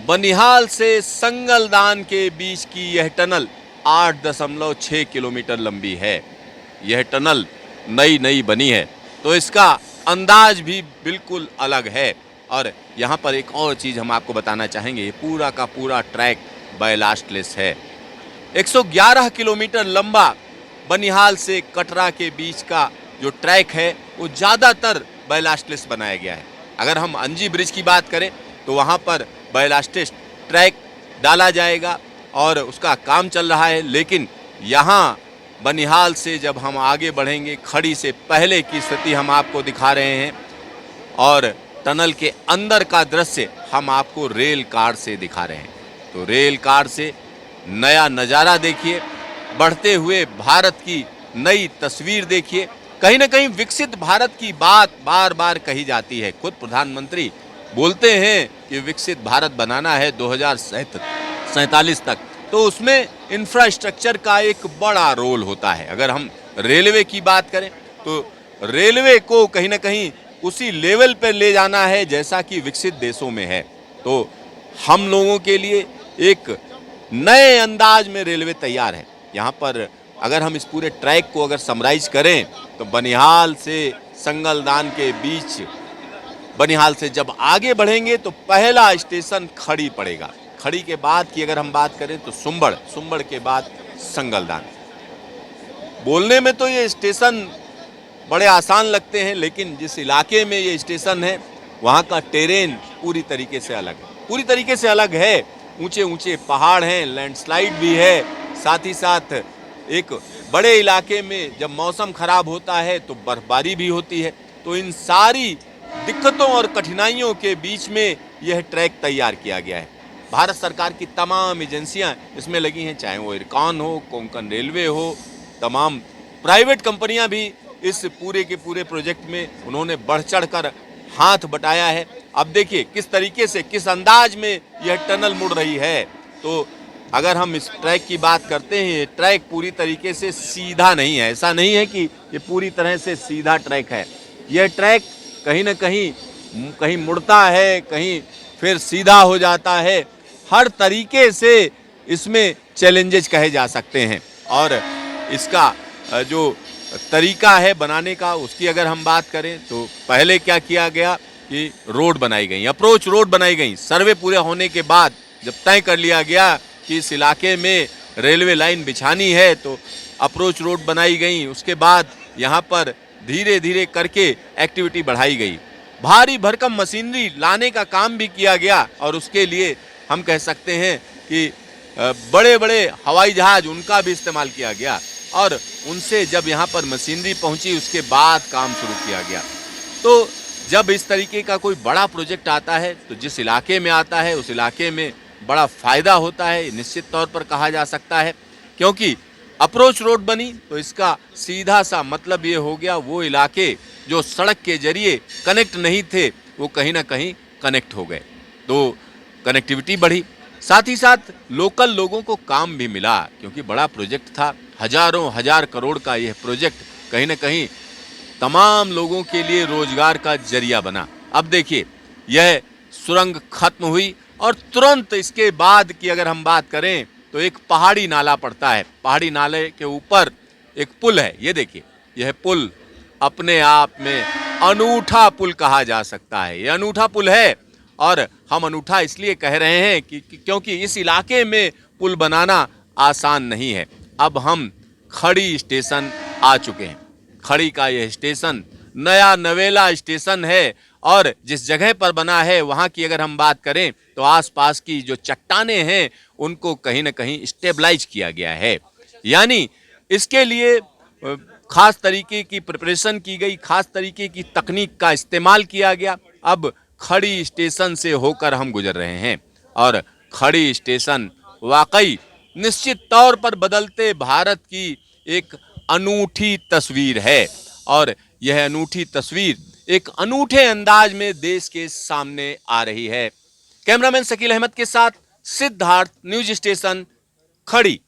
बनिहाल से संगलदान के बीच की यह टनल 8.6 किलोमीटर लंबी है। यह टनल नई बनी है तो इसका अंदाज भी बिल्कुल अलग है। और यहाँ पर एक और चीज़ हम आपको बताना चाहेंगे, पूरा का पूरा ट्रैक बैलास्टलेस है। 111 किलोमीटर लंबा बनिहाल से कटरा के बीच का जो ट्रैक है वो ज़्यादातर बैलास्टलेस बनाया गया है। अगर हम अंजी ब्रिज की बात करें तो वहाँ पर बैलास्टलेस ट्रैक डाला जाएगा और उसका काम चल रहा है। लेकिन यहाँ बनिहाल से जब हम आगे बढ़ेंगे, खड़ी से पहले की स्थिति हम आपको दिखा रहे हैं और टनल के अंदर का दृश्य हम आपको रेल कार से दिखा रहे हैं। तो रेल कार से नया नज़ारा देखिए, बढ़ते हुए भारत की नई तस्वीर देखिए। कहीं ना कहीं विकसित भारत की बात बार बार कही जाती है। खुद प्रधानमंत्री बोलते हैं कि विकसित भारत बनाना है 2047 तक, तो उसमें इंफ्रास्ट्रक्चर का एक बड़ा रोल होता है। अगर हम रेलवे की बात करें तो रेलवे को कहीं ना कहीं उसी लेवल पर ले जाना है जैसा कि विकसित देशों में है। तो हम लोगों के लिए एक नए अंदाज में रेलवे तैयार है। यहाँ पर अगर हम इस पूरे ट्रैक को अगर समराइज करें तो बनिहाल से संगलदान के बीच, बनिहाल से जब आगे बढ़ेंगे तो पहला स्टेशन खड़ी पड़ेगा। खड़ी के बाद की अगर हम बात करें तो सुंबड़, सुंबड़ के बाद संगलदान। बोलने में तो ये स्टेशन बड़े आसान लगते हैं, लेकिन जिस इलाके में ये स्टेशन है वहाँ का टेरेन पूरी तरीके से अलग है, पूरी तरीके से अलग है। ऊंचे ऊंचे पहाड़ हैं, लैंडस्लाइड भी है, साथ ही साथ एक बड़े इलाके में जब मौसम खराब होता है तो बर्फबारी भी होती है। तो इन सारी दिक्कतों और कठिनाइयों के बीच में यह ट्रैक तैयार किया गया है। भारत सरकार की तमाम एजेंसियां इसमें लगी हैं, चाहे वो इरकॉन हो, कोंकण रेलवे हो, तमाम प्राइवेट कंपनियां भी इस पूरे के पूरे प्रोजेक्ट में उन्होंने बढ़ चढ़ कर हाथ बटाया है। अब देखिए किस तरीके से, किस अंदाज में यह टनल मुड़ रही है। तो अगर हम इस ट्रैक की बात करते हैं, ये ट्रैक पूरी तरीके से सीधा नहीं है। ऐसा नहीं है कि ये पूरी तरह से सीधा ट्रैक है। यह ट्रैक कहीं ना कहीं मुड़ता है, कहीं फिर सीधा हो जाता है। हर तरीके से इसमें चैलेंजेस कहे जा सकते हैं। और इसका जो तरीका है बनाने का, उसकी अगर हम बात करें तो पहले क्या किया गया कि रोड बनाई गई, अप्रोच रोड बनाई गई। सर्वे पूरे होने के बाद जब तय कर लिया गया कि इस इलाके में रेलवे लाइन बिछानी है तो अप्रोच रोड बनाई गई। उसके बाद यहाँ पर धीरे धीरे करके एक्टिविटी बढ़ाई गई। भारी भरकम मशीनरी लाने का काम भी किया गया और उसके लिए हम कह सकते हैं कि बड़े बड़े हवाई जहाज, उनका भी इस्तेमाल किया गया। और उनसे जब यहाँ पर मशीनरी पहुँची उसके बाद काम शुरू किया गया। तो जब इस तरीके का कोई बड़ा प्रोजेक्ट आता है तो जिस इलाके में आता है उस इलाके में बड़ा फ़ायदा होता है, निश्चित तौर पर कहा जा सकता है। क्योंकि अप्रोच रोड बनी तो इसका सीधा सा मतलब ये हो गया, वो इलाके जो सड़क के जरिए कनेक्ट नहीं थे वो कहीं ना कहीं कनेक्ट हो गए, तो कनेक्टिविटी बढ़ी। साथ ही साथ लोकल लोगों को काम भी मिला, क्योंकि बड़ा प्रोजेक्ट था, हजारों हजार करोड़ का यह प्रोजेक्ट कहीं ना कहीं तमाम लोगों के लिए रोजगार का जरिया बना। अब देखिए यह सुरंग खत्म हुई और तुरंत इसके बाद की अगर हम बात करें तो एक पहाड़ी नाला पड़ता है। पहाड़ी नाले के ऊपर एक पुल है। ये देखिए, यह पुल अपने आप में अनूठा पुल कहा जा सकता है। यह अनूठा पुल है और हम अनूठा इसलिए कह रहे हैं कि क्योंकि इस इलाके में पुल बनाना आसान नहीं है। अब हम खड़ी स्टेशन आ चुके हैं। खड़ी का यह स्टेशन नया नवेला स्टेशन है और जिस जगह पर बना है वहाँ की अगर हम बात करें तो आसपास की जो चट्टानें हैं उनको कहीं ना कहीं स्टेबलाइज किया गया है। यानी इसके लिए खास तरीके की प्रिपरेशन की गई, खास तरीके की तकनीक का इस्तेमाल किया गया। अब खड़ी स्टेशन से होकर हम गुजर रहे हैं और खड़ी स्टेशन वाकई निश्चित तौर पर बदलते भारत की एक अनूठी तस्वीर है। और यह अनूठी तस्वीर एक अनूठे अंदाज में देश के सामने आ रही है। कैमरामैन शकील अहमद के साथ सिद्धार्थ, न्यूज स्टेशन, खड़ी।